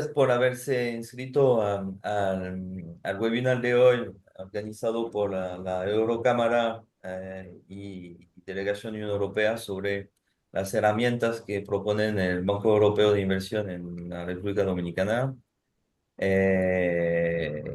Por haberse inscrito al webinar de hoy organizado por la Eurocámara y Delegación Unión Europea sobre las herramientas que proponen el Banco Europeo de Inversión en la República Dominicana.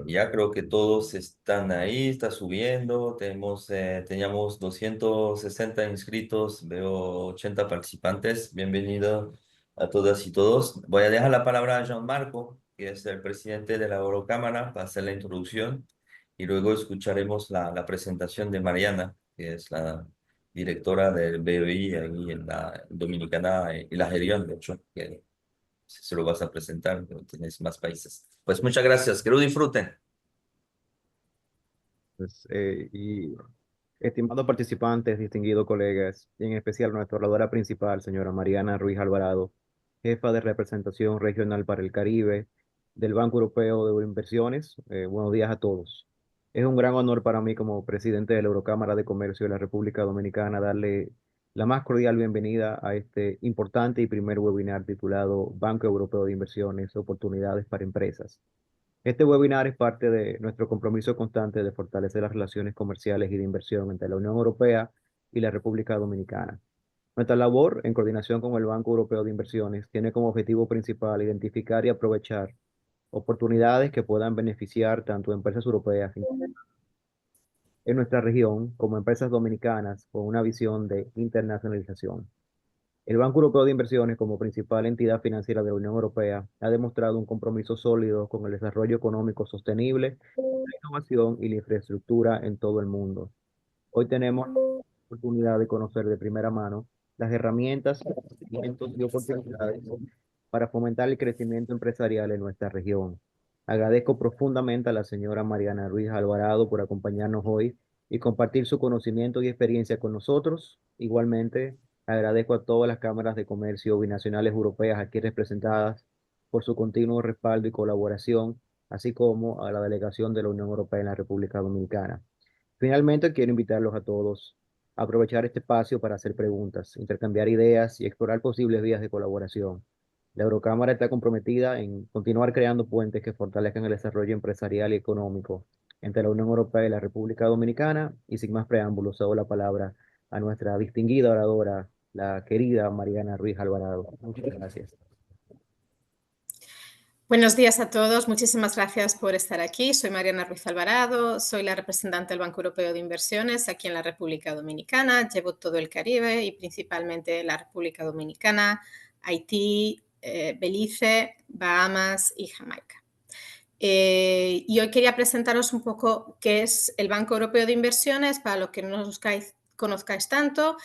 Ya creo que todos están ahí, está subiendo. Teníamos 260 inscritos, veo 80 participantes. Bienvenido a todas y todos. Voy a dejar la palabra a Jean Marco, que es el presidente de la Eurocámara, para hacer la introducción y luego escucharemos la presentación de Mariana, que es la directora del BOI ahí en la Dominicana y la Gerión, de hecho, que se lo vas a presentar, pero tienes más países. Pues muchas gracias, que lo disfruten. Y estimados participantes, distinguidos colegas, y en especial nuestra oradora principal, señora Mariana Ruiz Alvarado, jefa de representación regional para el Caribe del Banco Europeo de Inversiones. Buenos días a todos. Es un gran honor para mí como presidente de la Eurocámara de Comercio de la República Dominicana darle la más cordial bienvenida a este importante y primer webinar titulado Banco Europeo de Inversiones, Oportunidades para Empresas. Este webinar es parte de nuestro compromiso constante de fortalecer las relaciones comerciales y de inversión entre la Unión Europea y la República Dominicana. Nuestra labor, en coordinación con el Banco Europeo de Inversiones, tiene como objetivo principal identificar y aprovechar oportunidades que puedan beneficiar tanto a empresas europeas en nuestra región como empresas dominicanas con una visión de internacionalización. El Banco Europeo de Inversiones, como principal entidad financiera de la Unión Europea, ha demostrado un compromiso sólido con el desarrollo económico sostenible, la innovación y la infraestructura en todo el mundo. Hoy tenemos la oportunidad de conocer de primera mano las herramientas, instrumentos y oportunidades para fomentar el crecimiento empresarial en nuestra región. Agradezco profundamente a la señora Mariana Ruiz Alvarado por acompañarnos hoy y compartir su conocimiento y experiencia con nosotros. Igualmente, agradezco a todas las cámaras de comercio binacionales europeas aquí representadas por su continuo respaldo y colaboración, así como a la delegación de la Unión Europea en la República Dominicana. Finalmente, quiero invitarlos a todos a aprovechar este espacio para hacer preguntas, intercambiar ideas y explorar posibles vías de colaboración. La Eurocámara está comprometida en continuar creando puentes que fortalezcan el desarrollo empresarial y económico entre la Unión Europea y la República Dominicana. Y sin más preámbulos, cedo la palabra a nuestra distinguida oradora, la querida Mariana Ruiz Alvarado. Muchas gracias. Buenos días a todos. Muchísimas gracias por estar aquí. Soy Mariana Ruiz Alvarado, soy la representante del Banco Europeo de Inversiones aquí en la República Dominicana. Llevo todo el Caribe y principalmente la República Dominicana, Haití, Belice, Bahamas y Jamaica. Y hoy quería presentaros un poco qué es el Banco Europeo de Inversiones, para los que no os conozcáis tanto,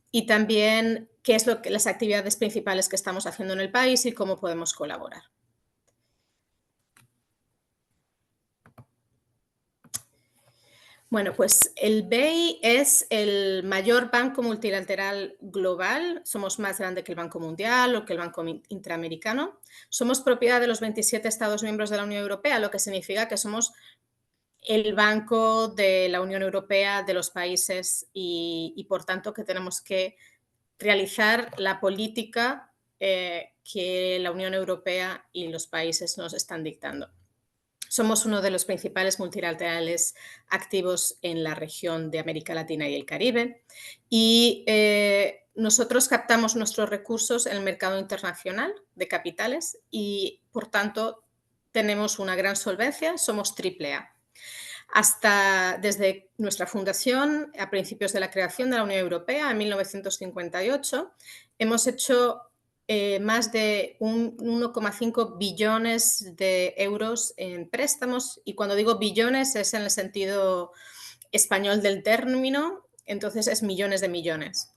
y también qué es las actividades principales que estamos haciendo en el país y cómo podemos colaborar. Bueno, pues el BEI es el mayor banco multilateral global. Somos más grande que el Banco Mundial o que el Banco Interamericano. Somos propiedad de los 27 Estados miembros de la Unión Europea, lo que significa que somos el banco de la Unión Europea, de los países y por tanto, que tenemos que realizar la política que la Unión Europea y los países nos están dictando. Somos uno de los principales multilaterales activos en la región de América Latina y el Caribe y nosotros captamos nuestros recursos en el mercado internacional de capitales y, por tanto, tenemos una gran solvencia, somos AAA. Desde nuestra fundación, a principios de la creación de la Unión Europea, en 1958, hemos hecho más de 1,5 billones de euros en préstamos, y cuando digo billones es en el sentido español del término, entonces es millones de millones.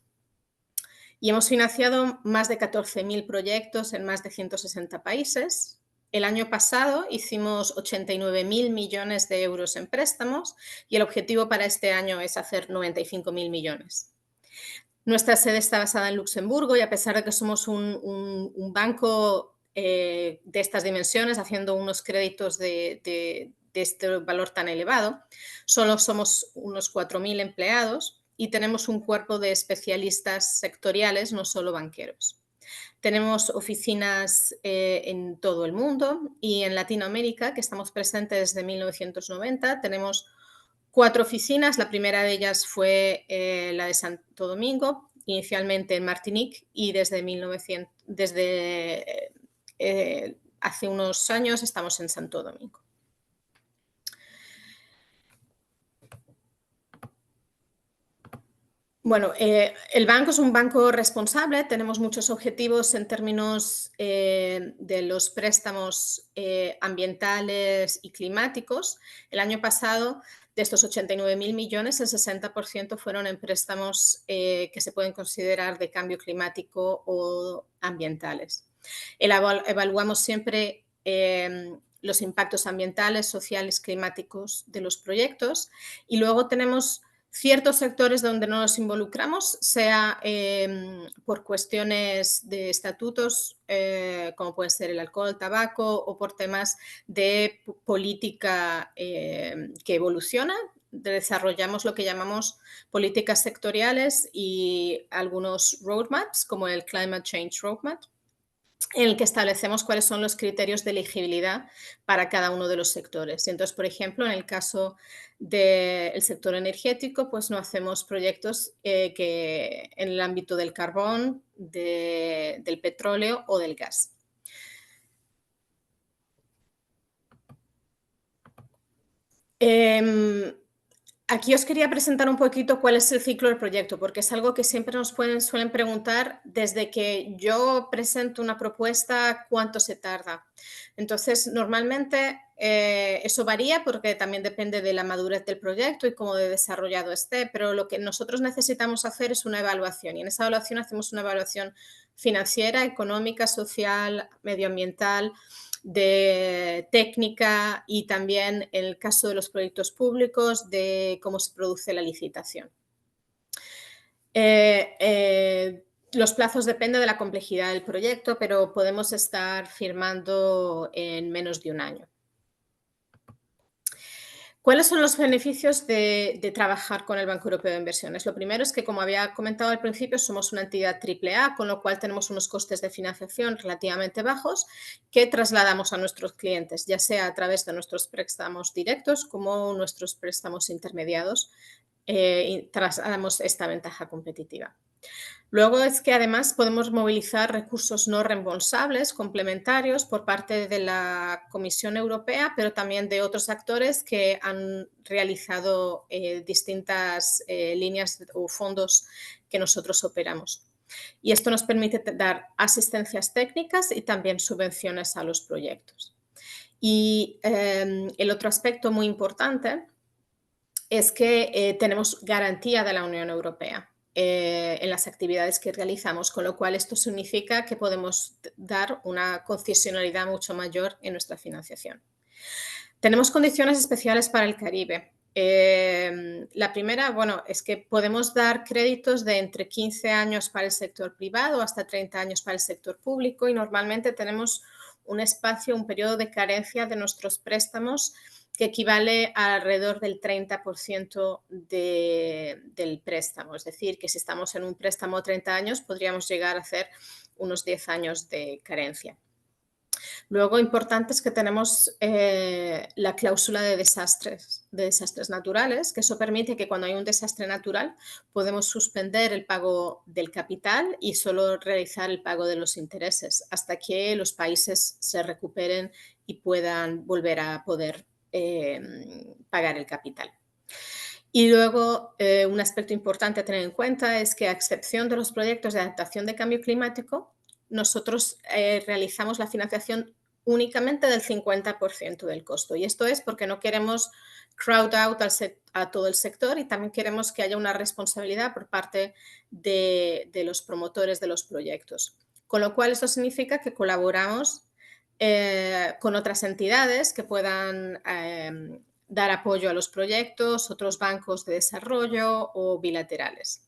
Y hemos financiado más de 14.000 proyectos en más de 160 países. El año pasado hicimos 89.000 millones de euros en préstamos y el objetivo para este año es hacer 95.000 millones. Nuestra sede está basada en Luxemburgo y, a pesar de que somos un banco de estas dimensiones, haciendo unos créditos de este valor tan elevado, solo somos unos 4.000 empleados y tenemos un cuerpo de especialistas sectoriales, no solo banqueros. Tenemos oficinas en todo el mundo y en Latinoamérica, que estamos presentes desde 1990, tenemos 4 oficinas. La primera de ellas fue la de Santo Domingo, inicialmente en Martinique, y desde hace unos años estamos en Santo Domingo. Bueno, el banco es un banco responsable. Tenemos muchos objetivos en términos de los préstamos ambientales y climáticos. El año pasado, de estos 89.000 millones, el 60% fueron en préstamos que se pueden considerar de cambio climático o ambientales. Evaluamos siempre los impactos ambientales, sociales, climáticos de los proyectos, y luego tenemos ciertos sectores donde no nos involucramos, sea por cuestiones de estatutos, como puede ser el alcohol, el tabaco, o por temas de política que evoluciona. Desarrollamos lo que llamamos políticas sectoriales y algunos roadmaps, como el Climate Change Roadmap, en el que establecemos cuáles son los criterios de elegibilidad para cada uno de los sectores. Entonces, por ejemplo, en el caso del sector energético, pues no hacemos proyectos que en el ámbito del carbón, del petróleo o del gas. Aquí os quería presentar un poquito cuál es el ciclo del proyecto, porque es algo que siempre nos suelen preguntar desde que yo presento una propuesta, cuánto se tarda. Entonces, normalmente eso varía porque también depende de la madurez del proyecto y cómo de desarrollado esté, pero lo que nosotros necesitamos hacer es una evaluación, y en esa evaluación hacemos una evaluación financiera, económica, social, medioambiental, de técnica, y también en el caso de los proyectos públicos de cómo se produce la licitación. Los plazos dependen de la complejidad del proyecto, pero podemos estar firmando en menos de un año. ¿Cuáles son los beneficios de trabajar con el Banco Europeo de Inversiones? Lo primero es que, como había comentado al principio, somos una entidad AAA, con lo cual tenemos unos costes de financiación relativamente bajos que trasladamos a nuestros clientes, ya sea a través de nuestros préstamos directos como nuestros préstamos intermediados, y trasladamos esta ventaja competitiva. Luego es que además podemos movilizar recursos no reembolsables complementarios por parte de la Comisión Europea, pero también de otros actores que han realizado distintas líneas o fondos que nosotros operamos. Y esto nos permite dar asistencias técnicas y también subvenciones a los proyectos. Y el otro aspecto muy importante es que tenemos garantía de la Unión Europea en las actividades que realizamos, con lo cual esto significa que podemos dar una concesionalidad mucho mayor en nuestra financiación. Tenemos condiciones especiales para el Caribe. La primera, bueno, es que podemos dar créditos de entre 15 años para el sector privado hasta 30 años para el sector público, y normalmente tenemos un espacio, un periodo de carencia de nuestros préstamos que equivale a alrededor del 30% del préstamo. Es decir, que si estamos en un préstamo de 30 años, podríamos llegar a hacer unos 10 años de carencia. Luego, importante es que tenemos la cláusula de desastres naturales, que eso permite que cuando hay un desastre natural podemos suspender el pago del capital y solo realizar el pago de los intereses hasta que los países se recuperen y puedan volver a poder pagar el capital. Y luego, un aspecto importante a tener en cuenta es que, a excepción de los proyectos de adaptación de cambio climático, nosotros realizamos la financiación únicamente del 50% del costo. Y esto es porque no queremos crowd out a todo el sector, y también queremos que haya una responsabilidad por parte de los promotores de los proyectos. Con lo cual, eso significa que colaboramos con otras entidades que puedan dar apoyo a los proyectos, otros bancos de desarrollo o bilaterales.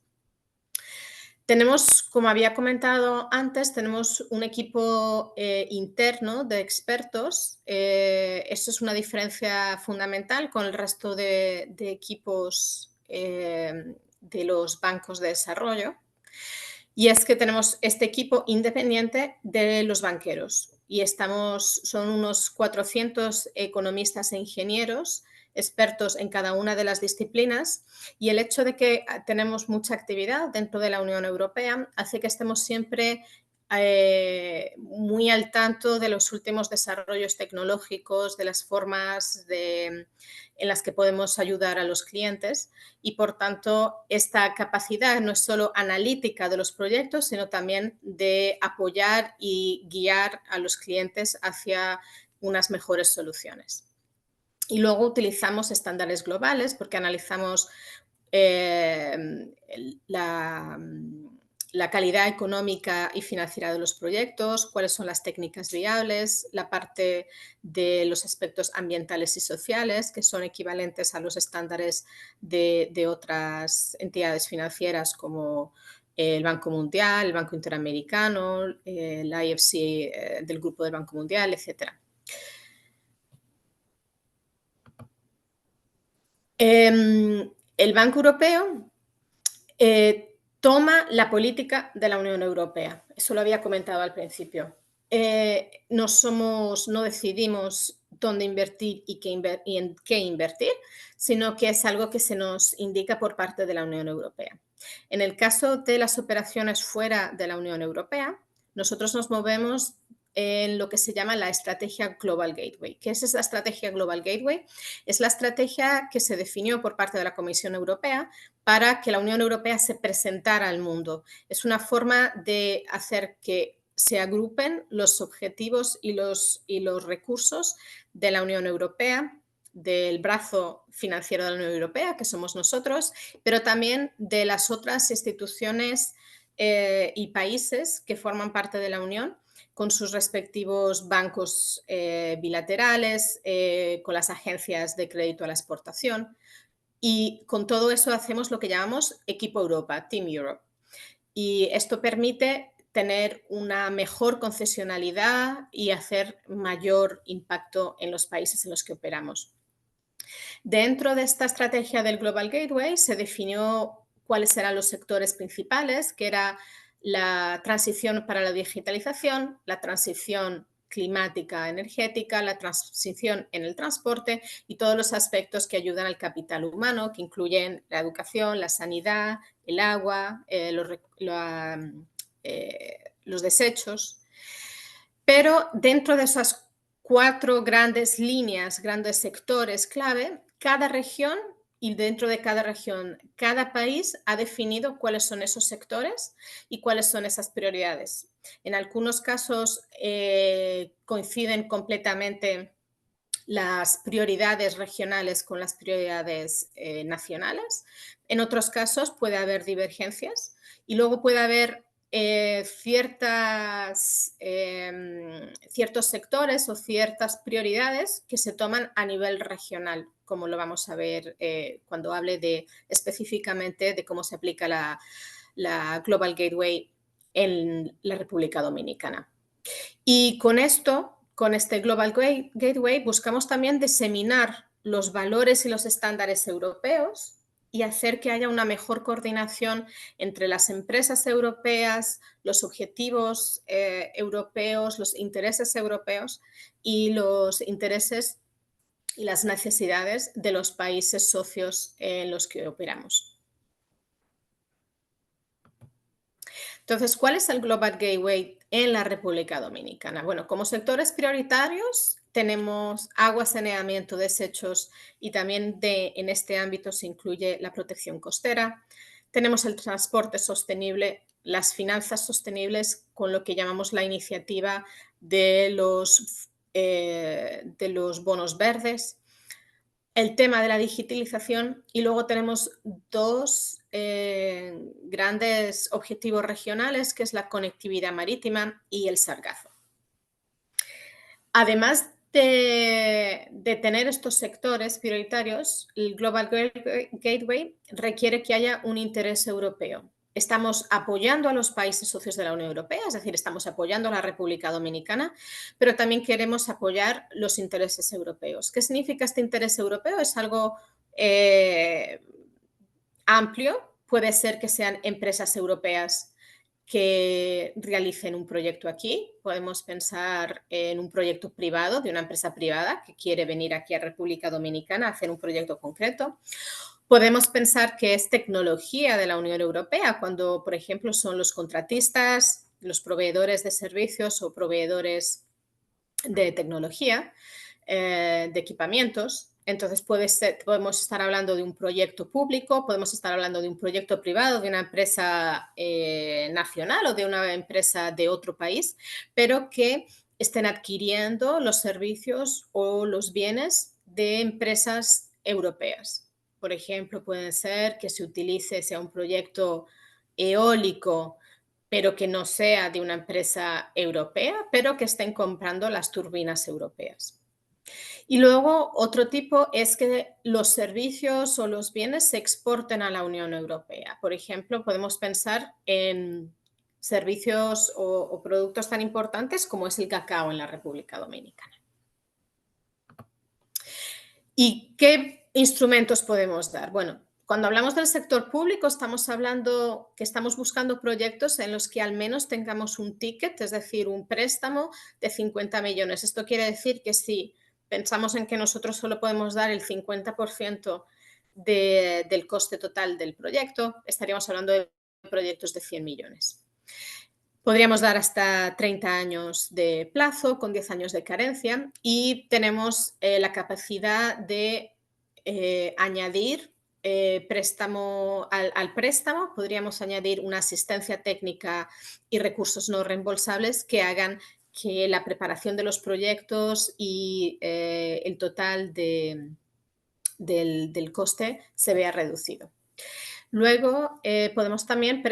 Tenemos, como había comentado antes, tenemos un equipo interno de expertos. Eso es una diferencia fundamental con el resto de equipos de los bancos de desarrollo. Y es que tenemos este equipo independiente de los banqueros y son unos 400 economistas e ingenieros expertos en cada una de las disciplinas, y el hecho de que tenemos mucha actividad dentro de la Unión Europea hace que estemos siempre muy al tanto de los últimos desarrollos tecnológicos, de las formas en las que podemos ayudar a los clientes, y por tanto esta capacidad no es solo analítica de los proyectos, sino también de apoyar y guiar a los clientes hacia unas mejores soluciones. Y luego utilizamos estándares globales porque analizamos la calidad económica y financiera de los proyectos, cuáles son las técnicas viables, la parte de los aspectos ambientales y sociales, que son equivalentes a los estándares de otras entidades financieras como el Banco Mundial, el Banco Interamericano, el IFC del Grupo del Banco Mundial, etc. El Banco Europeo toma la política de la Unión Europea. Eso lo había comentado al principio. No decidimos dónde invertir y en qué invertir, sino que es algo que se nos indica por parte de la Unión Europea. En el caso de las operaciones fuera de la Unión Europea, nosotros nos movemos en lo que se llama la estrategia Global Gateway. ¿Qué es esa estrategia Global Gateway? Es la estrategia que se definió por parte de la Comisión Europea para que la Unión Europea se presentara al mundo. Es una forma de hacer que se agrupen los objetivos y los recursos de la Unión Europea, del brazo financiero de la Unión Europea, que somos nosotros, pero también de las otras instituciones y países que forman parte de la Unión, con sus respectivos bancos bilaterales, con las agencias de crédito a la exportación. Y con todo eso hacemos lo que llamamos Equipo Europa, Team Europe. Y esto permite tener una mejor concesionalidad y hacer mayor impacto en los países en los que operamos. Dentro de esta estrategia del Global Gateway se definió cuáles eran los sectores principales, que era la transición para la digitalización, la transición climática energética, la transición en el transporte y todos los aspectos que ayudan al capital humano, que incluyen la educación, la sanidad, el agua, los desechos. Pero dentro de esas 4 grandes líneas, grandes sectores clave, cada región, y dentro de cada región, cada país ha definido cuáles son esos sectores y cuáles son esas prioridades. En algunos casos coinciden completamente las prioridades regionales con las prioridades nacionales. En otros casos puede haber divergencias y luego puede haber ciertos sectores o ciertas prioridades que se toman a nivel regional, como lo vamos a ver cuando hable específicamente de cómo se aplica la Global Gateway en la República Dominicana. Y con este Global Gateway, buscamos también diseminar los valores y los estándares europeos y hacer que haya una mejor coordinación entre las empresas europeas, los objetivos europeos, los intereses europeos y los intereses y las necesidades de los países socios en los que operamos. Entonces, ¿cuál es el Global Gateway en la República Dominicana? Bueno, como sectores prioritarios tenemos agua, saneamiento, desechos y también en este ámbito se incluye la protección costera. Tenemos el transporte sostenible, las finanzas sostenibles con lo que llamamos la iniciativa de los bonos verdes, el tema de la digitalización y luego tenemos 2 grandes objetivos regionales, que es la conectividad marítima y el sargazo. Además de tener estos sectores prioritarios, el Global Gateway requiere que haya un interés europeo. Estamos apoyando a los países socios de la Unión Europea, es decir, estamos apoyando a la República Dominicana, pero también queremos apoyar los intereses europeos. ¿Qué significa este interés europeo? Es algo amplio, puede ser que sean empresas europeas que realicen un proyecto aquí. Podemos pensar en un proyecto privado de una empresa privada que quiere venir aquí a República Dominicana a hacer un proyecto concreto. Podemos pensar que es tecnología de la Unión Europea, cuando, por ejemplo, son los contratistas, los proveedores de servicios o proveedores de tecnología, de equipamientos. Entonces podemos estar hablando de un proyecto público, podemos estar hablando de un proyecto privado, de una empresa nacional o de una empresa de otro país, pero que estén adquiriendo los servicios o los bienes de empresas europeas. Por ejemplo, puede ser que sea un proyecto eólico, pero que no sea de una empresa europea, pero que estén comprando las turbinas europeas. Y luego otro tipo es que los servicios o los bienes se exporten a la Unión Europea. Por ejemplo, podemos pensar en servicios o productos tan importantes como es el cacao en la República Dominicana. ¿Y qué instrumentos podemos dar? Bueno, cuando hablamos del sector público estamos hablando que estamos buscando proyectos en los que al menos tengamos un ticket, es decir, un préstamo de 50 millones. Esto quiere decir que si pensamos en que nosotros solo podemos dar el 50% del coste total del proyecto, estaríamos hablando de proyectos de 100 millones. Podríamos dar hasta 30 años de plazo, con 10 años de carencia, y tenemos la capacidad de añadir préstamo al préstamo, podríamos añadir una asistencia técnica y recursos no reembolsables que hagan que la preparación de los proyectos y el total del coste se vea reducido. Luego podemos también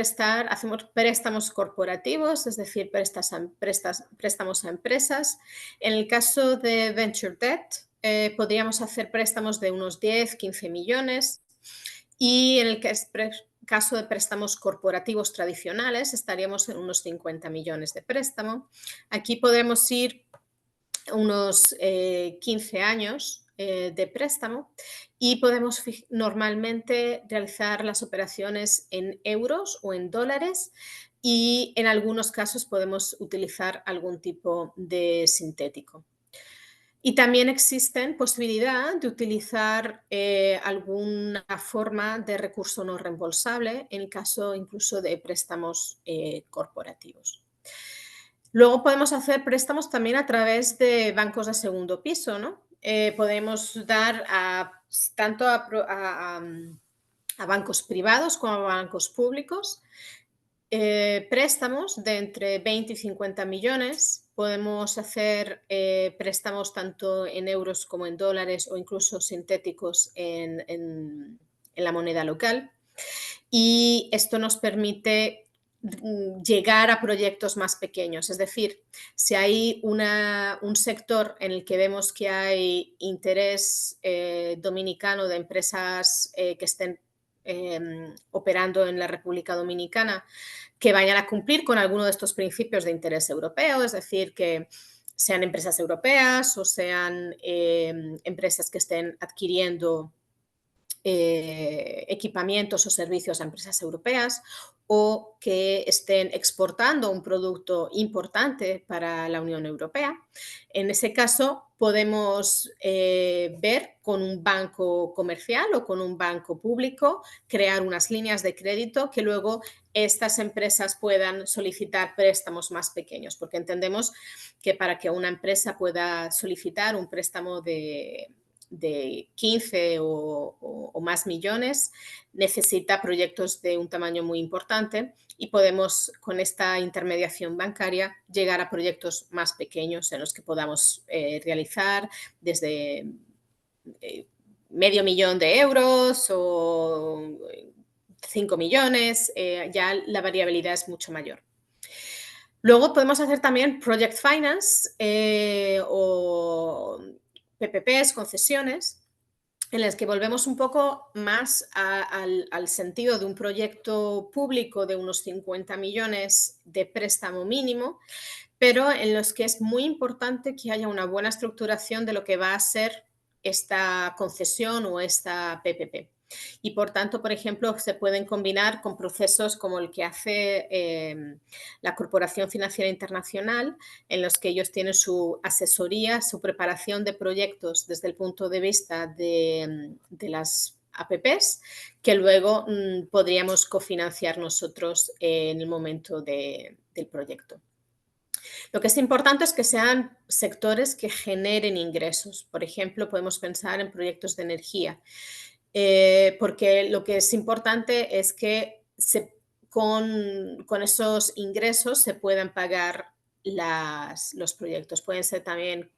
hacemos préstamos corporativos, es decir, préstamos a empresas. En el caso de Venture Debt, podríamos hacer préstamos de unos 10, 15 millones. Y en el caso de préstamos corporativos tradicionales, estaríamos en unos 50 millones de préstamo. Aquí podemos ir unos 15 años de préstamo y podemos normalmente realizar las operaciones en euros o en dólares y en algunos casos podemos utilizar algún tipo de sintético. Y también existen posibilidad de utilizar alguna forma de recurso no reembolsable en el caso incluso de préstamos corporativos. Luego podemos hacer préstamos también a través de bancos de segundo piso, ¿no? Podemos dar tanto a bancos privados como a bancos públicos préstamos de entre 20 y 50 millones. Podemos hacer préstamos tanto en euros como en dólares o incluso sintéticos en la moneda local. Y esto nos permite llegar a proyectos más pequeños. Es decir, si hay un sector en el que vemos que hay interés dominicano de empresas que estén operando en la República Dominicana, que vayan a cumplir con alguno de estos principios de interés europeo, es decir, que sean empresas europeas o sean empresas que estén adquiriendo equipamientos o servicios a empresas europeas o que estén exportando un producto importante para la Unión Europea. En ese caso, podemos ver con un banco comercial o con un banco público, crear unas líneas de crédito que luego estas empresas puedan solicitar préstamos más pequeños, porque entendemos que para que una empresa pueda solicitar un préstamo de 15 o más millones, necesita proyectos de un tamaño muy importante y podemos, con esta intermediación bancaria, llegar a proyectos más pequeños en los que podamos realizar desde medio millón de euros o 5 millones, ya la variabilidad es mucho mayor. Luego podemos hacer también Project Finance o PPPs, concesiones, en las que volvemos un poco más al sentido de un proyecto público de unos 50 millones de préstamo mínimo, pero en los que es muy importante que haya una buena estructuración de lo que va a ser esta concesión o esta PPP. Y por tanto, por ejemplo, se pueden combinar con procesos como el que hace la Corporación Financiera Internacional, en los que ellos tienen su asesoría, su preparación de proyectos desde el punto de vista de las APPs, que luego podríamos cofinanciar nosotros en el momento del proyecto. Lo que es importante es que sean sectores que generen ingresos. Por ejemplo, podemos pensar en proyectos de energía, porque lo que es importante es que con esos ingresos se puedan pagar los proyectos. Pueden ser también.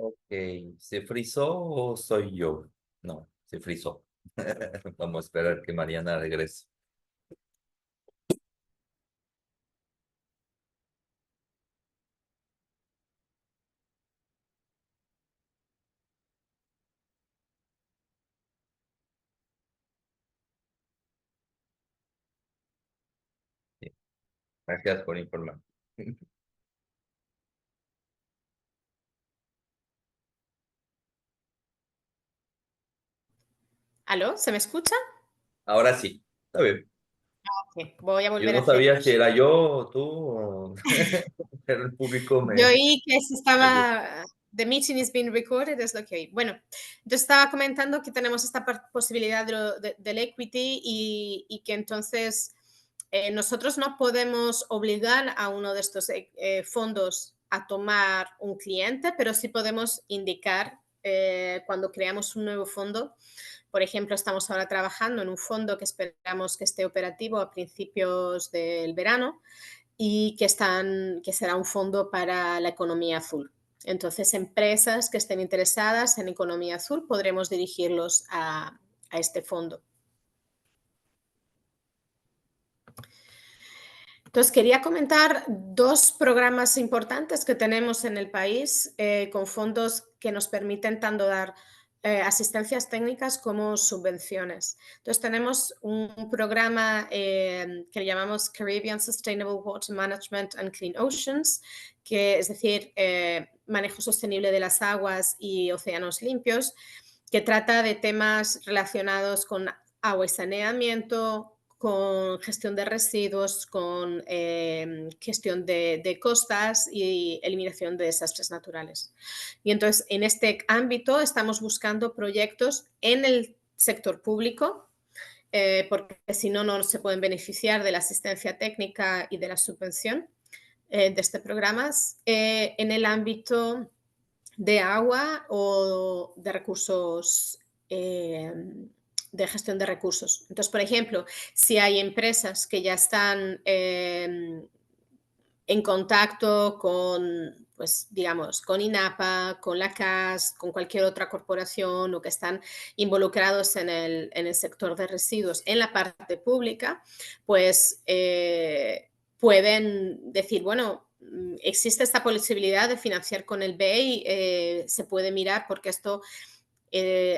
Ok, ¿se frizó o soy yo? No, se frizó. Vamos a esperar que Mariana regrese. Sí, gracias por informar. ¿Aló? ¿Se me escucha? Ahora sí, está bien. Ok, voy a Yo volver a no hacerlo. sabía si era yo o tú, pero el público Yo oí que se me gusta. estaba, the meeting is being recorded, es lo que oí. Bueno, yo estaba comentando que tenemos esta posibilidad del equity y que entonces nosotros no podemos obligar a uno de estos fondos a tomar un cliente, pero sí podemos indicar cuando creamos un nuevo fondo. Por ejemplo, estamos ahora trabajando en un fondo que esperamos que esté operativo a principios del verano y que será un fondo para la economía azul. Entonces, empresas que estén interesadas en economía azul podremos dirigirlos a este fondo. Entonces, quería comentar dos programas importantes que tenemos en el país con fondos que nos permiten tanto dar asistencias técnicas como subvenciones. Entonces, tenemos un programa que llamamos Caribbean Sustainable Water Management and Clean Oceans, que es decir, manejo sostenible de las aguas y océanos limpios, que trata de temas relacionados con agua y saneamiento, con gestión de residuos, con gestión de costas y eliminación de desastres naturales. Y entonces, en este ámbito estamos buscando proyectos en el sector público, porque si no, no se pueden beneficiar de la asistencia técnica y de la subvención de este programa, en el ámbito de agua o de recursos de gestión de recursos. Entonces, por ejemplo, si hay empresas que ya están en contacto con, pues, digamos, con INAPA, con la CAS, con cualquier otra corporación o que están involucrados en el sector de residuos en la parte pública, pues pueden decir, bueno, existe esta posibilidad de financiar con el BEI, se puede mirar porque esto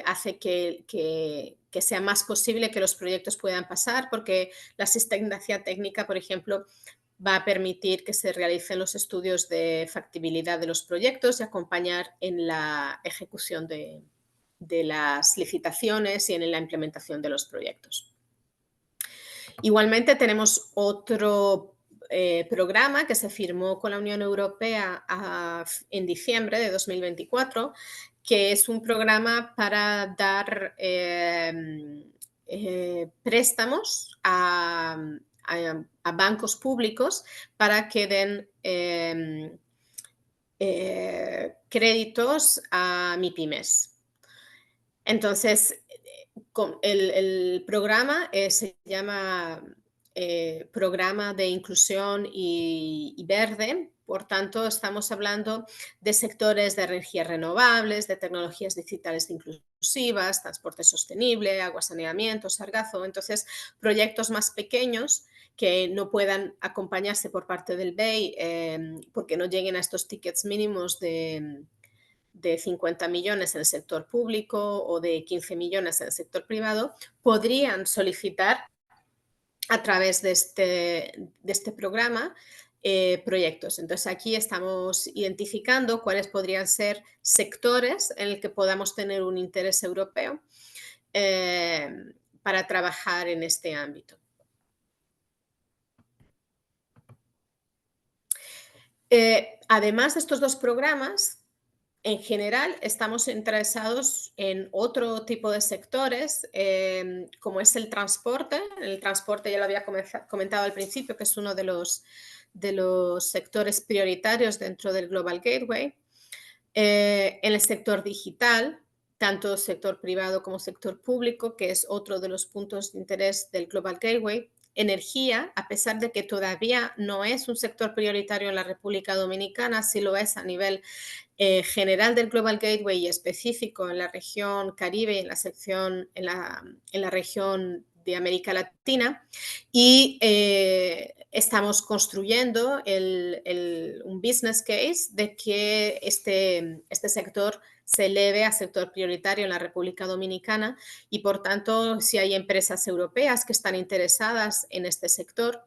hace que sea más posible que los proyectos puedan pasar, porque la asistencia técnica, por ejemplo, va a permitir que se realicen los estudios de factibilidad de los proyectos y acompañar en la ejecución de las licitaciones y en la implementación de los proyectos. Igualmente tenemos otro programa que se firmó con la Unión Europea en diciembre de 2024, que es un programa para dar préstamos a bancos públicos para que den créditos a MIPYMES. Entonces, el programa se llama Programa de Inclusión y Verde. Por tanto, estamos hablando de sectores de energías renovables, de tecnologías digitales inclusivas, transporte sostenible, agua, saneamiento, sargazo. Entonces, proyectos más pequeños que no puedan acompañarse por parte del BEI porque no lleguen a estos tickets mínimos de 50 millones en el sector público o de 15 millones en el sector privado, podrían solicitar a través de este programa proyectos. Entonces, aquí estamos identificando cuáles podrían ser sectores en el que podamos tener un interés europeo para trabajar en este ámbito. Además de estos dos programas, en general, estamos interesados en otro tipo de sectores, como es el transporte. El transporte ya lo había comentado al principio, que es uno de los sectores prioritarios dentro del Global Gateway. En el sector digital, tanto sector privado como sector público, que es otro de los puntos de interés del Global Gateway. Energía, a pesar de que todavía no es un sector prioritario en la República Dominicana, sí lo es a nivel general del Global Gateway y específico en la región Caribe y en la región de América Latina, y estamos construyendo un business case de que este sector se eleve a sector prioritario en la República Dominicana, y por tanto, si hay empresas europeas que están interesadas en este sector,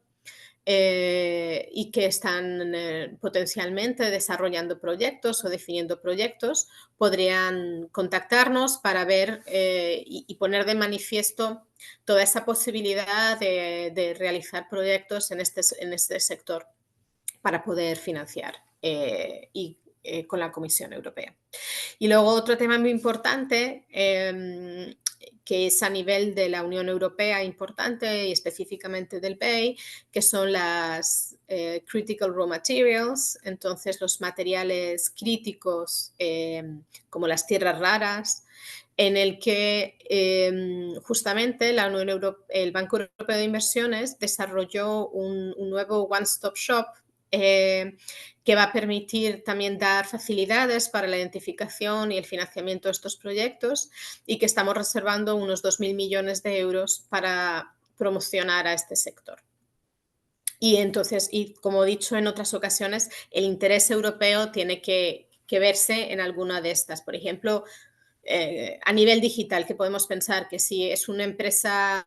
y que están potencialmente desarrollando proyectos o definiendo proyectos, podrían contactarnos para ver y poner de manifiesto toda esa posibilidad de realizar proyectos en este sector para poder financiar con la Comisión Europea. Y luego otro tema muy importante que es a nivel de la Unión Europea importante y específicamente del BEI, que son las critical raw materials, entonces los materiales críticos como las tierras raras, en el que justamente el Banco Europeo de Inversiones desarrolló un nuevo one-stop shop que va a permitir también dar facilidades para la identificación y el financiamiento de estos proyectos, y que estamos reservando unos 2.000 millones de euros para promocionar a este sector. Y entonces, y como he dicho en otras ocasiones, el interés europeo tiene que verse en alguna de estas. Por ejemplo, a nivel digital, que podemos pensar que si es una empresa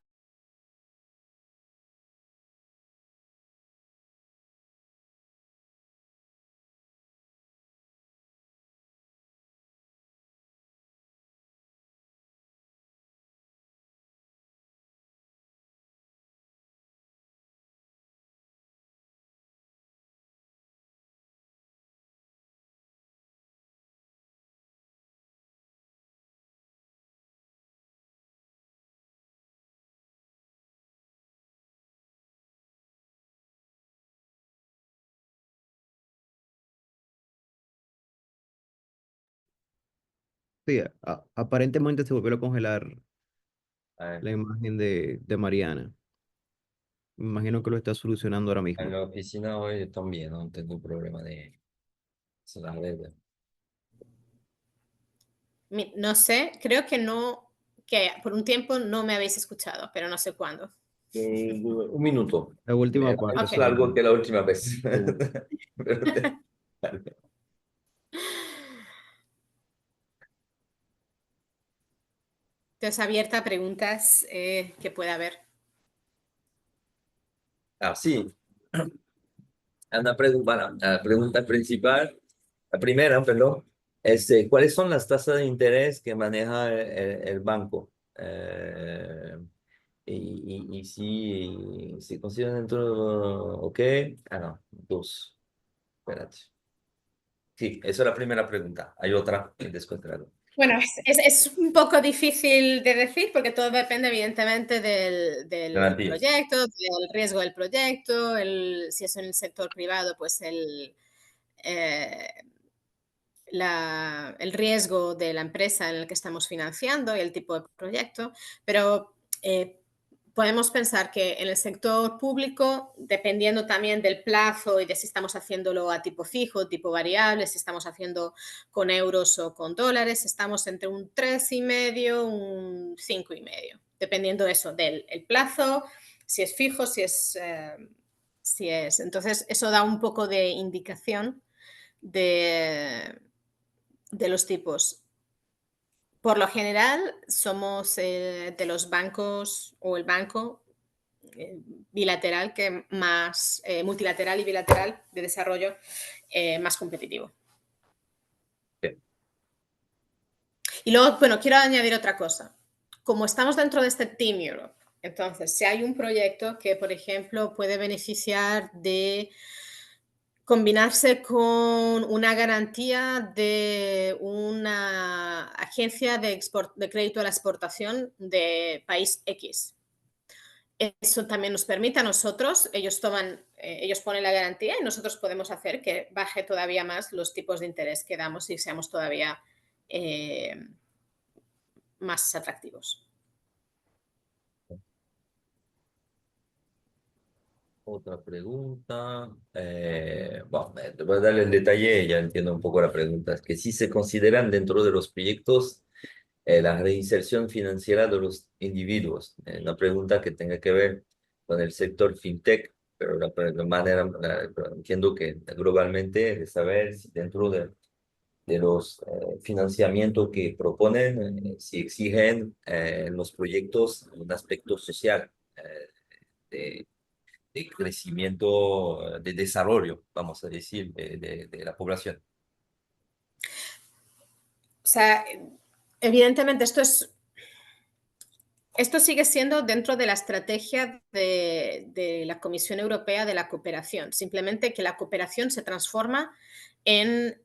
Sí, aparentemente se volvió a congelar A ver, la imagen de Mariana. Me imagino que lo está solucionando ahora en mismo. la oficina hoy también no tengo problema de la red. no sé, creo que no, que por un tiempo no me habéis escuchado, pero no sé cuándo. Un minuto. La última parte, Menos Ok. largo señora. que la última vez. Sí. Pero Entonces, abierta a preguntas que pueda haber. sí. Bueno, la pregunta principal, la primera, perdón, es ¿cuáles son las tasas de interés que maneja el banco? Y si consideran dentro, ok, no, dos, espérate. Sí, esa es la primera pregunta. Hay otra que descontrol. Bueno, es un poco difícil de decir porque todo depende evidentemente del Garantías. proyecto, del riesgo del proyecto, si es en el sector privado, pues eh, el riesgo de la empresa en la que estamos financiando y el tipo de proyecto, pero podemos pensar que en el sector público, dependiendo también del plazo y de si estamos haciéndolo a tipo fijo, tipo variable, si estamos haciendo con euros o con dólares, estamos entre un 3,5, un 5,5, dependiendo eso del el plazo, si es fijo, si es. Entonces, eso da un poco de indicación de, de los tipos. Por lo general, somos de los bancos o el banco bilateral que más, multilateral y bilateral de desarrollo más competitivo. Bien. Y luego, bueno, quiero añadir otra cosa. Como estamos dentro de este Team Europe, entonces, si hay un proyecto que, por ejemplo, puede beneficiar de combinarse con una garantía de una agencia de crédito a la exportación de país X. Eso también nos permite a nosotros, ellos ponen la garantía y nosotros podemos hacer que baje todavía más los tipos de interés que damos y seamos todavía más atractivos. Otra pregunta. Bueno, te voy a darle el detalle, ya entiendo un poco la pregunta. Es que si se consideran dentro de los proyectos la reinserción financiera de los individuos. Una pregunta que tenga que ver con el sector fintech, pero de manera, pero entiendo que globalmente de saber si dentro de los financiamientos que proponen, si exigen en los proyectos un aspecto social. De de crecimiento, de desarrollo, vamos a decir, de la población. O sea, evidentemente esto sigue siendo dentro de la estrategia de la Comisión Europea de la cooperación, simplemente que la cooperación se transforma en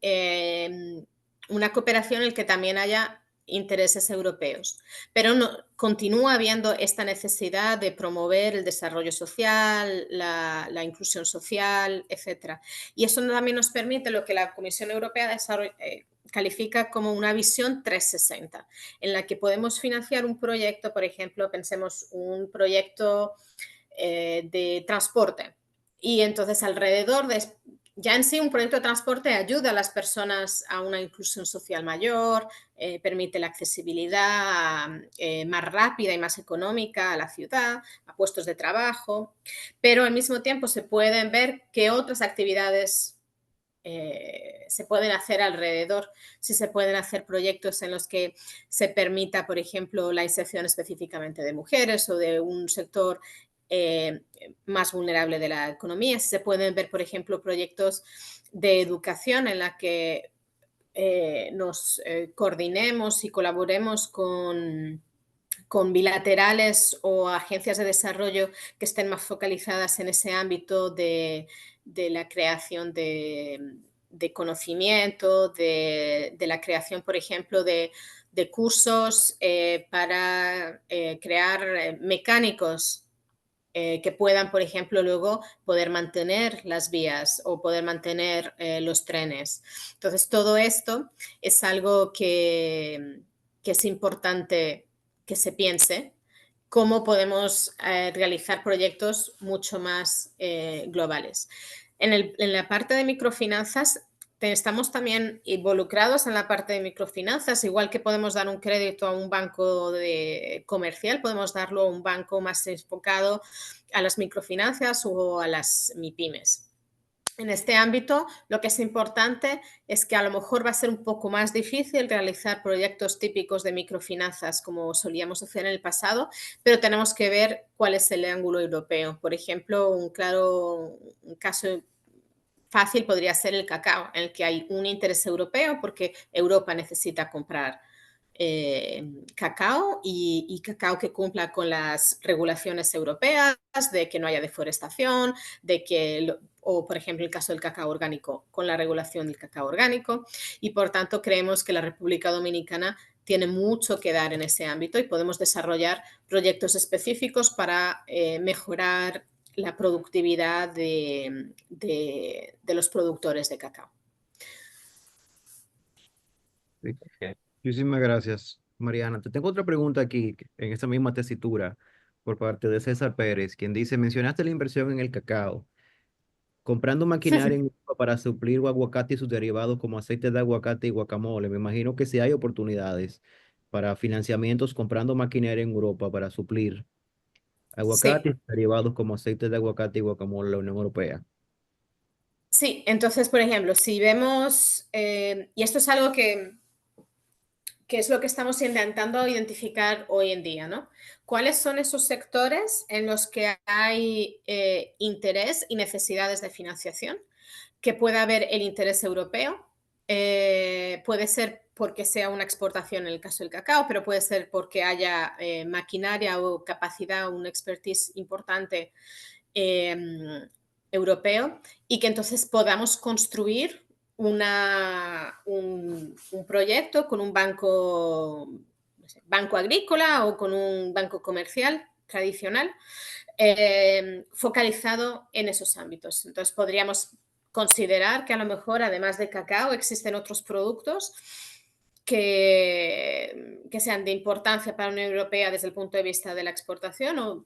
una cooperación en la que también haya intereses europeos, pero no, continúa habiendo esta necesidad de promover el desarrollo social, la inclusión social, etc. Y eso también nos permite lo que la Comisión Europea califica como una visión 360, en la que podemos financiar un proyecto, por ejemplo, pensemos un proyecto de transporte, y entonces alrededor de ya en sí un proyecto de transporte ayuda a las personas a una inclusión social mayor, permite la accesibilidad más rápida y más económica a la ciudad, a puestos de trabajo, pero al mismo tiempo se pueden ver qué otras actividades se pueden hacer alrededor, si se pueden hacer proyectos en los que se permita, por ejemplo, la inserción específicamente de mujeres o de un sector más vulnerable de la economía, si se pueden ver, por ejemplo, proyectos de educación en la que nos coordinemos y colaboremos con bilaterales o agencias de desarrollo que estén más focalizadas en ese ámbito de la creación de conocimiento, de la creación, por ejemplo, de cursos para crear mecánicos que puedan, por ejemplo, luego poder mantener las vías o poder mantener los trenes. Entonces, todo esto es algo que es importante que se piense cómo podemos realizar proyectos mucho más globales. En la parte de microfinanzas, estamos también involucrados en la parte de microfinanzas, igual que podemos dar un crédito a un banco comercial, podemos darlo a un banco más enfocado a las microfinanzas o a las MIPYMES. En este ámbito, lo que es importante es que a lo mejor va a ser un poco más difícil realizar proyectos típicos de microfinanzas como solíamos hacer en el pasado, pero tenemos que ver cuál es el ángulo europeo. Por ejemplo, un caso fácil podría ser el cacao, en el que hay un interés europeo porque Europa necesita comprar cacao y cacao que cumpla con las regulaciones europeas, de que no haya deforestación, de que o, por ejemplo, el caso del cacao orgánico, con la regulación del cacao orgánico. Y, por tanto, creemos que la República Dominicana tiene mucho que dar en ese ámbito y podemos desarrollar proyectos específicos para mejorar la productividad de los productores de cacao. Sí. Ok. Muchísimas gracias, Mariana. Te tengo otra pregunta aquí, en esa misma tesitura, por parte de César Pérez, quien dice, mencionaste la inversión en el cacao. Comprando maquinaria en Europa para suplir aguacate y sus derivados como aceite de aguacate y guacamole. Me imagino que si hay oportunidades para financiamientos comprando maquinaria en Europa para suplir aguacate y Sí, sus derivados como aceite de aguacate y guacamole en la Unión Europea. sí. Entonces, por ejemplo, si vemos, y esto es algo que es lo que estamos intentando identificar hoy en día, ¿no? ¿Cuáles son esos sectores en los que hay interés y necesidades de financiación? Que pueda haber el interés europeo, puede ser porque sea una exportación en el caso del cacao, pero puede ser porque haya maquinaria o capacidad, un expertise importante europeo y que entonces podamos construir un proyecto con un banco, no sé, banco agrícola o con un banco comercial tradicional focalizado en esos ámbitos. Entonces podríamos considerar que a lo mejor, además de cacao, existen otros productos que sean de importancia para la Unión Europea desde el punto de vista de la exportación o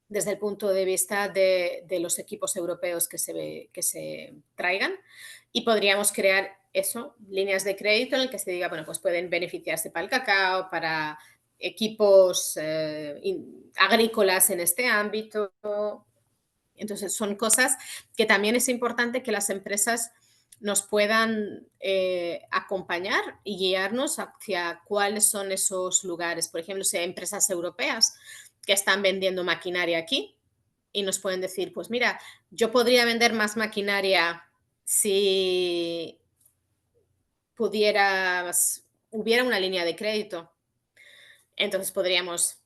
desde el punto de vista de los equipos europeos que se traigan y podríamos crear eso, líneas de crédito en el que se diga, bueno, pues pueden beneficiarse para el cacao, para equipos agrícolas en este ámbito. Entonces, son cosas que también es importante que las empresas nos puedan acompañar y guiarnos hacia cuáles son esos lugares. Por ejemplo, si hay empresas europeas que están vendiendo maquinaria aquí y nos pueden decir, pues mira, yo podría vender más maquinaria si hubiera una línea de crédito. Entonces podríamos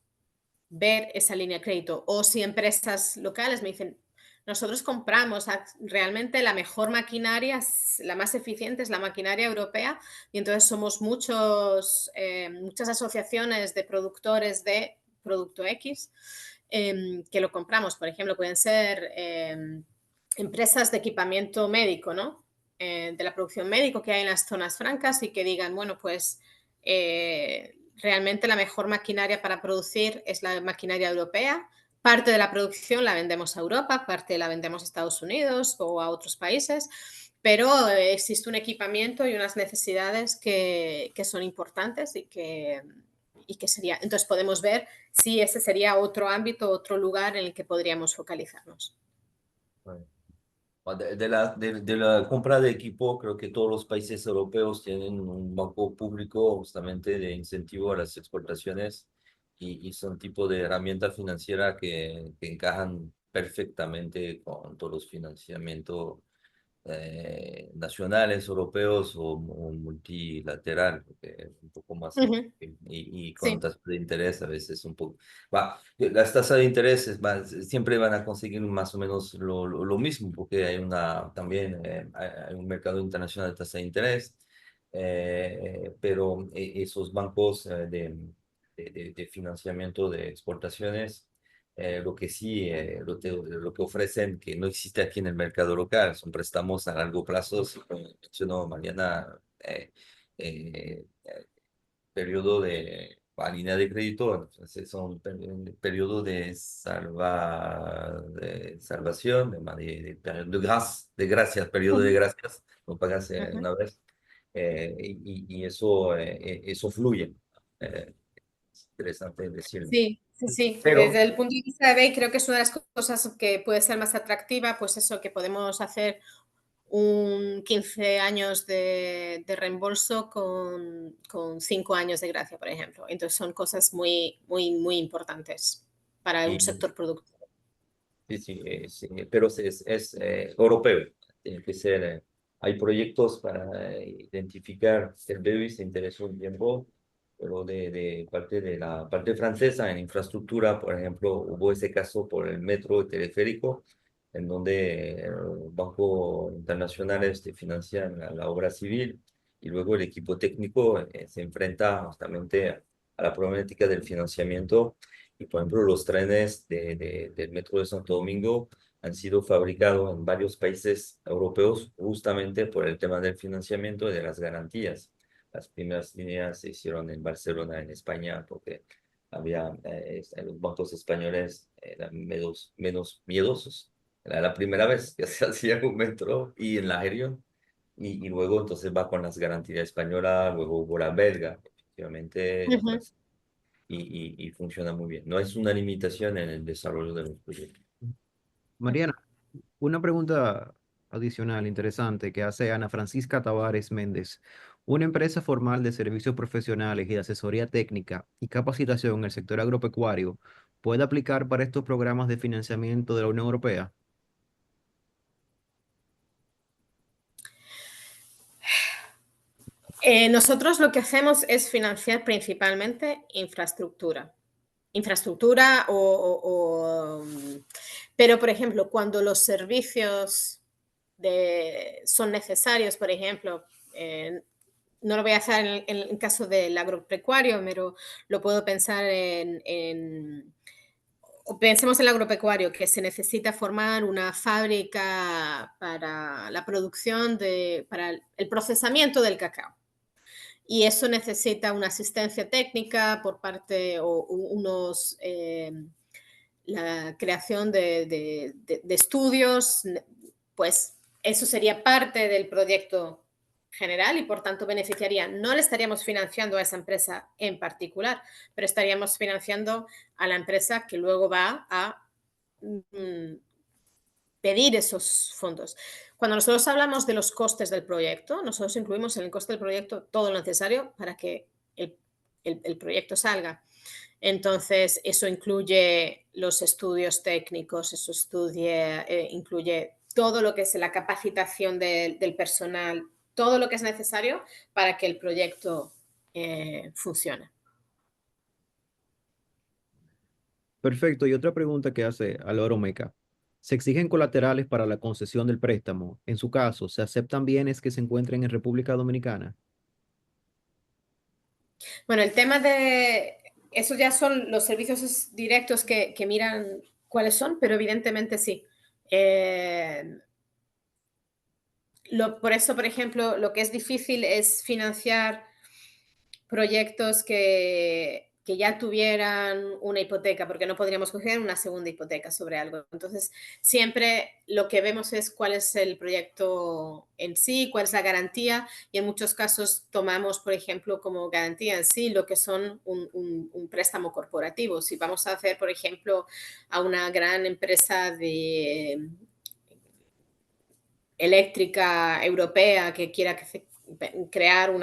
ver esa línea de crédito. O si empresas locales me dicen, nosotros compramos realmente la mejor maquinaria, la más eficiente es la maquinaria europea y entonces somos muchas asociaciones de productores de producto X que lo compramos. Por ejemplo, pueden ser empresas de equipamiento médico, ¿no? De la producción médico que hay en las zonas francas y que digan, bueno, pues realmente la mejor maquinaria para producir es la maquinaria europea. Parte de la producción la vendemos a Europa, parte la vendemos a Estados Unidos o a otros países, pero existe un equipamiento y unas necesidades que son importantes y que sería. Entonces podemos ver si ese sería otro ámbito, otro lugar en el que podríamos focalizarnos. Bueno. De la compra de equipo, creo que todos los países europeos tienen un banco público justamente de incentivo a las exportaciones y son tipo de herramienta financiera que encajan perfectamente con todos los financiamientos nacionales, europeos o multilateral, porque es un poco más Ujú. y con Sí. tasas de interés a veces un poco. Las tasas de interés siempre van a conseguir más o menos lo mismo, porque hay también hay un mercado internacional de tasa de interés, pero esos bancos de financiamiento de exportaciones lo que sí, lo que ofrecen que no existe aquí en el mercado local son préstamos a largo plazo, como mencionó Mariana, periodo a línea de crédito, entonces son periodo de salvación, periodo de gracias, periodo de Ujú. gracias, lo pagas Ujú. una vez, y eso, eso fluye. Es interesante decirlo. Sí, sí, sí. Pero Desde el punto de vista de BEI, creo que es una de las cosas que puede ser más atractiva, pues eso, que podemos hacer un 15 años de reembolso con 5 años de gracia, por ejemplo. Entonces son cosas muy, muy, muy importantes para un sí, sector productivo. sí, sí, sí, pero es europeo. Tiene que ser. Hay proyectos para identificar el BEI se interesó un tiempo, pero de parte de la parte francesa en infraestructura, por ejemplo, hubo ese caso por el metro teleférico en donde bancos internacionales te financian la obra civil y luego el equipo técnico se enfrenta justamente a la problemática del financiamiento. Y por ejemplo, los trenes del Metro de Santo Domingo han sido fabricados en varios países europeos justamente por el tema del financiamiento y de las garantías. Las primeras líneas se hicieron en Barcelona, en España, porque había los bancos españoles eran menos miedosos. Era la primera vez que se hacía un metro y en la Herion. Y luego entonces va con las garantías españolas, luego hubo la belga, efectivamente, Ujú. y funciona muy bien. No es una limitación en el desarrollo de los proyectos. Mariana, una pregunta adicional interesante que hace Ana Francisca Tavares Méndez. Una empresa formal de servicios profesionales y de asesoría técnica y capacitación en el sector agropecuario puede aplicar para estos programas de financiamiento de la Unión Europea. Nosotros lo que hacemos es financiar principalmente infraestructura. Infraestructura pero, por ejemplo, cuando los servicios son necesarios, por ejemplo, no lo voy a hacer en el caso del agropecuario, pero lo puedo pensar pensemos en el agropecuario, que se necesita formar una fábrica para la producción para el procesamiento del cacao. Y eso necesita una asistencia técnica por parte o la creación de estudios, pues eso sería parte del proyecto general y por tanto beneficiaría. No le estaríamos financiando a esa empresa en particular, pero estaríamos financiando a la empresa que luego va a pedir esos fondos. Cuando nosotros hablamos de los costes del proyecto, nosotros incluimos en el coste del proyecto todo lo necesario para que el proyecto salga. Entonces, eso incluye los estudios técnicos, eso incluye todo lo que es la capacitación del personal, todo lo que es necesario para que el proyecto funcione. Perfecto. Y otra pregunta que hace Álvaro Meca. ¿Se exigen colaterales para la concesión del préstamo? En su caso, ¿se aceptan bienes que se encuentren en República Dominicana? Bueno, el tema de esos ya son los servicios directos que miran cuáles son, pero evidentemente sí. Por eso, por ejemplo, lo que es difícil es financiar proyectos que ya tuvieran una hipoteca, porque no podríamos coger una segunda hipoteca sobre algo. Entonces, siempre lo que vemos es cuál es el proyecto en sí, cuál es la garantía, y en muchos casos tomamos, por ejemplo, como garantía en sí lo que son un préstamo corporativo. Si vamos a hacer, por ejemplo, a una gran empresa eléctrica europea que quiera crear un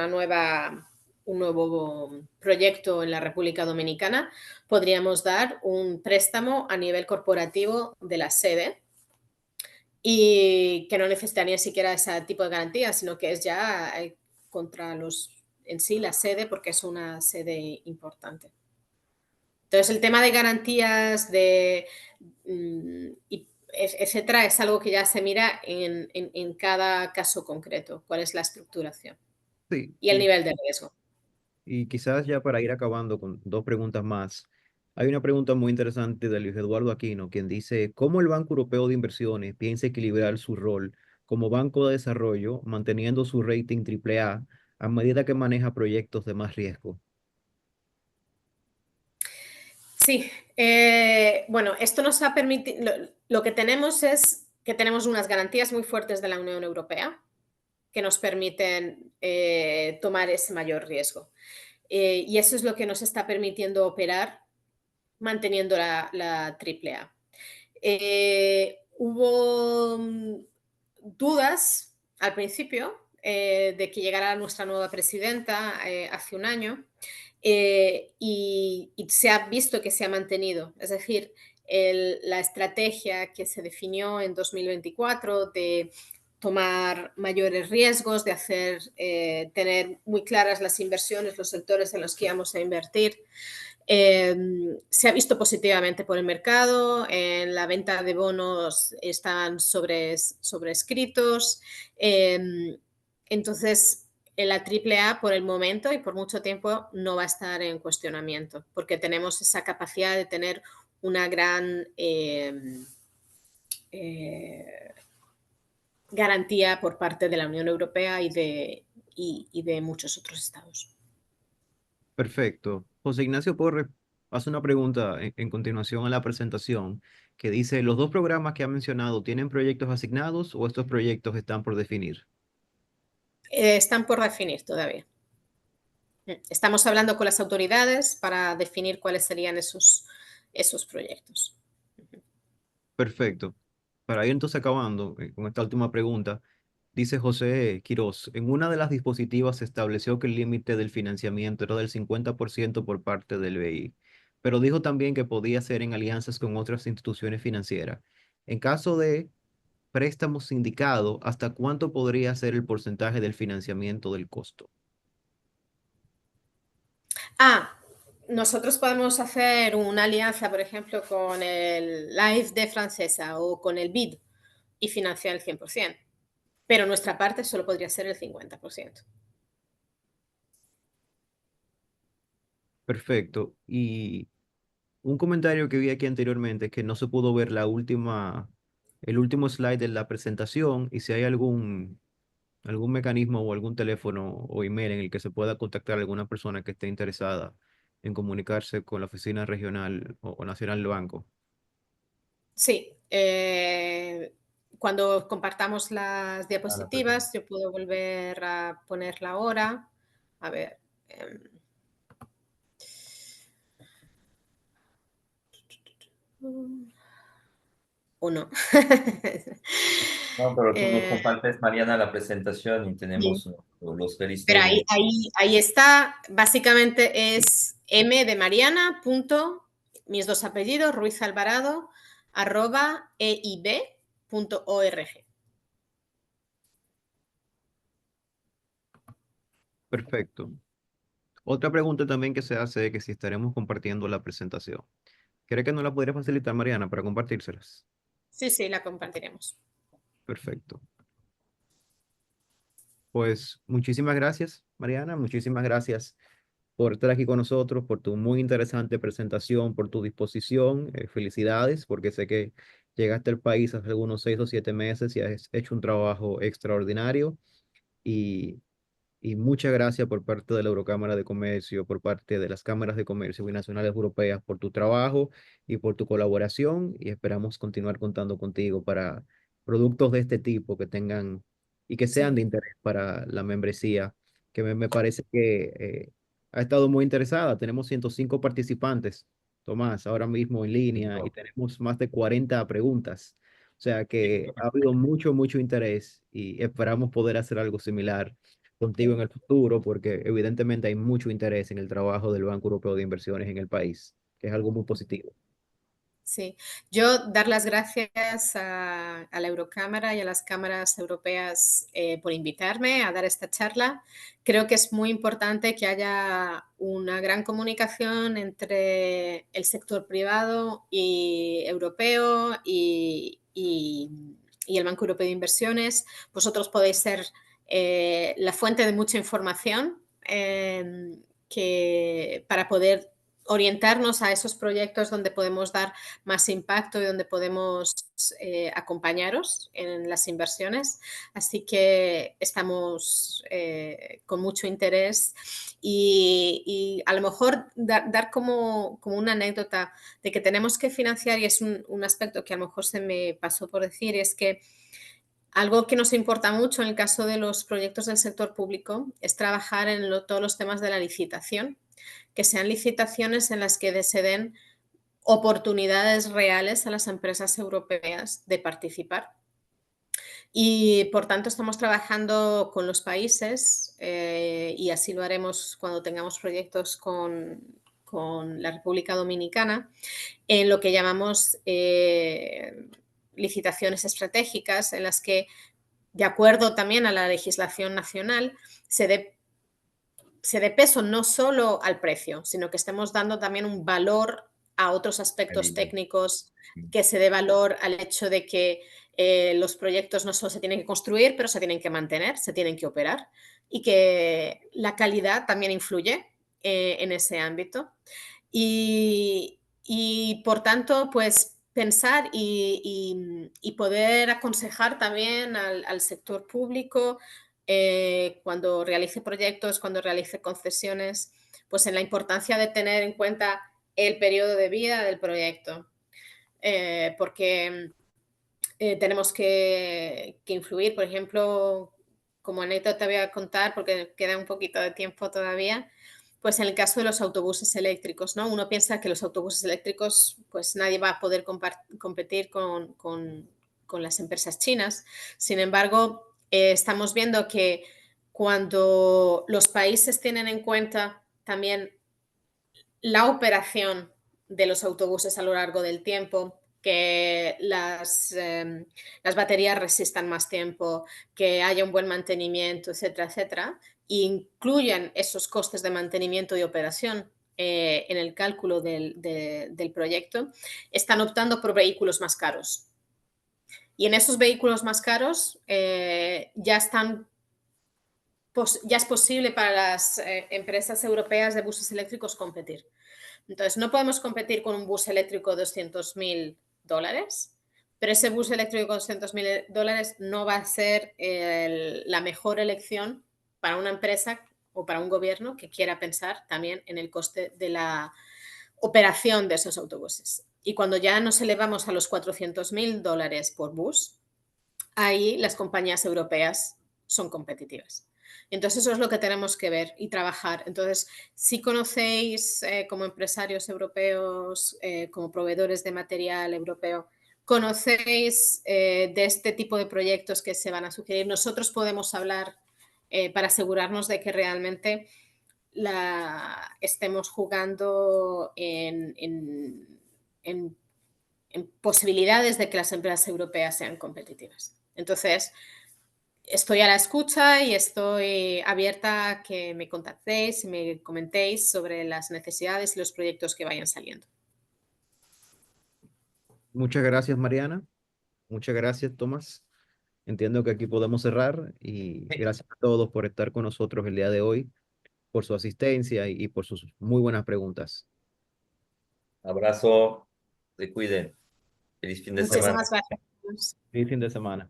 nuevo proyecto en la República Dominicana, podríamos dar un préstamo a nivel corporativo de la sede y que no necesitaría ni siquiera ese tipo de garantía, sino que es ya contra en sí la sede, porque es una sede importante. Entonces, el tema de garantías etcétera, es algo que ya se mira en cada caso concreto, cuál es la estructuración Sí. y el nivel de riesgo. Y quizás ya para ir acabando con dos preguntas más, hay una pregunta muy interesante de Luis Eduardo Aquino, quien dice, ¿cómo el Banco Europeo de Inversiones piensa equilibrar su rol como banco de desarrollo, manteniendo su rating AAA a medida que maneja proyectos de más riesgo? Sí, bueno, esto nos ha permitido, lo que tenemos es que tenemos unas garantías muy fuertes de la Unión Europea que nos permiten tomar ese mayor riesgo. Y eso es lo que nos está permitiendo operar manteniendo la AAA. Hubo dudas al principio de que llegara nuestra nueva presidenta hace un año y se ha visto que se ha mantenido. Es decir, la estrategia que se definió en 2024 de tomar mayores riesgos, de tener muy claras las inversiones, los sectores en los que íbamos a invertir, Se ha visto positivamente por el mercado, en la venta de bonos están sobrescritos, entonces la AAA por el momento y por mucho tiempo no va a estar en cuestionamiento, porque tenemos esa capacidad de tener una gran garantía por parte de la Unión Europea y de muchos otros estados. Perfecto. José Ignacio Porres hace una pregunta en continuación a la presentación que dice, ¿los dos programas que ha mencionado tienen proyectos asignados o estos proyectos están por definir? Están por definir todavía. Estamos hablando con las autoridades para definir cuáles serían esos proyectos. Perfecto. Para ir entonces acabando con esta última pregunta, dice José Quirós, en una de las dispositivas se estableció que el límite del financiamiento era del 50% por parte del BI, pero dijo también que podía ser en alianzas con otras instituciones financieras. En caso de préstamo sindicado, ¿hasta cuánto podría ser el porcentaje del financiamiento del costo? Nosotros podemos hacer una alianza, por ejemplo, con el l'AFD francesa o con el BID y financiar el 100%, pero nuestra parte solo podría ser el 50%. Perfecto. Y un comentario que vi aquí anteriormente es que no se pudo ver el último slide de la presentación y si hay algún mecanismo o algún teléfono o email en el que se pueda contactar a alguna persona que esté interesada en comunicarse con la oficina regional o nacional del banco. Sí, cuando compartamos las diapositivas, yo puedo volver a ponerla ahora. A ver. ¿O no? No, pero tú nos compartes, Mariana, la presentación y Bien. tenemos los Pero registros de... ahí está, básicamente es m de Mariana, punto, mis dos apellidos, Ruiz Alvarado, @eib.org. Perfecto. Otra pregunta también que se hace es que si estaremos compartiendo la presentación. ¿Cree que nos la podría facilitar Mariana para compartírselas? Sí, sí, la compartiremos. Perfecto. Pues muchísimas gracias, Mariana. Muchísimas gracias por estar aquí con nosotros, por tu muy interesante presentación, por tu disposición. Felicidades, porque sé que llegaste al país hace algunos 6 o 7 meses y has hecho un trabajo extraordinario. Y Y muchas gracias por parte de la Eurocámara de Comercio, por parte de las cámaras de comercio binacionales europeas por tu trabajo y por tu colaboración. Y esperamos continuar contando contigo para productos de este tipo que tengan y que sean Sí, de interés para la membresía, que me parece que ha estado muy interesada. Tenemos 105 participantes, Tomás, ahora mismo en línea y tenemos más de 40 preguntas. O sea que ha habido mucho, mucho interés y esperamos poder hacer algo similar contigo en el futuro, porque evidentemente hay mucho interés en el trabajo del Banco Europeo de Inversiones en el país, que es algo muy positivo. sí. Yo dar las gracias a la Eurocámara y a las cámaras europeas por invitarme a dar esta charla. Creo que es muy importante que haya una gran comunicación entre el sector privado y europeo y el Banco Europeo de Inversiones. Vosotros podéis ser la fuente de mucha información para poder orientarnos a esos proyectos donde podemos dar más impacto y donde podemos acompañaros en las inversiones. Así que estamos con mucho interés y a lo mejor dar como una anécdota de que tenemos que financiar, y es un aspecto que a lo mejor se me pasó por decir, es que algo que nos importa mucho en el caso de los proyectos del sector público es trabajar en todos los temas de la licitación, que sean licitaciones en las que se den oportunidades reales a las empresas europeas de participar. Y por tanto estamos trabajando con los países y así lo haremos cuando tengamos proyectos con la República Dominicana en lo que llamamos licitaciones estratégicas en las que, de acuerdo también a la legislación nacional, se dé se dé peso no solo al precio, sino que estemos dando también un valor a otros aspectos técnicos, que se dé valor al hecho de que los proyectos no solo se tienen que construir, pero se tienen que mantener, se tienen que operar y que la calidad también influye en ese ámbito. Y por tanto, pues pensar y poder aconsejar también al sector público cuando realice proyectos, cuando realice concesiones, pues en la importancia de tener en cuenta el periodo de vida del proyecto, porque tenemos que influir, por ejemplo, como anécdota te voy a contar, porque queda un poquito de tiempo todavía, pues en el caso de los autobuses eléctricos, ¿no? Uno piensa que los autobuses eléctricos, pues nadie va a poder competir con las empresas chinas. Sin embargo, estamos viendo que cuando los países tienen en cuenta también la operación de los autobuses a lo largo del tiempo, que las baterías resistan más tiempo, que haya un buen mantenimiento, etcétera, etcétera, e incluyan esos costes de mantenimiento y operación en el cálculo del proyecto, están optando por vehículos más caros. Y en esos vehículos más caros ya es posible para las empresas europeas de buses eléctricos competir. Entonces, no podemos competir con un bus eléctrico de $200.000, pero ese bus eléctrico de $200.000 no va a ser la mejor elección para una empresa o para un gobierno que quiera pensar también en el coste de la operación de esos autobuses. Y cuando ya nos elevamos a los $400.000 por bus, ahí las compañías europeas son competitivas. Entonces, eso es lo que tenemos que ver y trabajar. Entonces, si conocéis como empresarios europeos, como proveedores de material europeo, conocéis de este tipo de proyectos que se van a sugerir, nosotros podemos hablar para asegurarnos de que realmente estemos jugando en posibilidades de que las empresas europeas sean competitivas. Entonces, estoy a la escucha y estoy abierta a que me contactéis y me comentéis sobre las necesidades y los proyectos que vayan saliendo. Muchas gracias, Mariana. Muchas gracias, Tomás. Entiendo que aquí podemos cerrar y gracias a todos por estar con nosotros el día de hoy, por su asistencia y por sus muy buenas preguntas. Abrazo, se cuiden. Feliz fin de semana. Muchísimas gracias. Feliz fin de semana.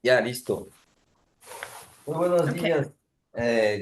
Ya, listo. Muy buenos Okay. días. Gracias.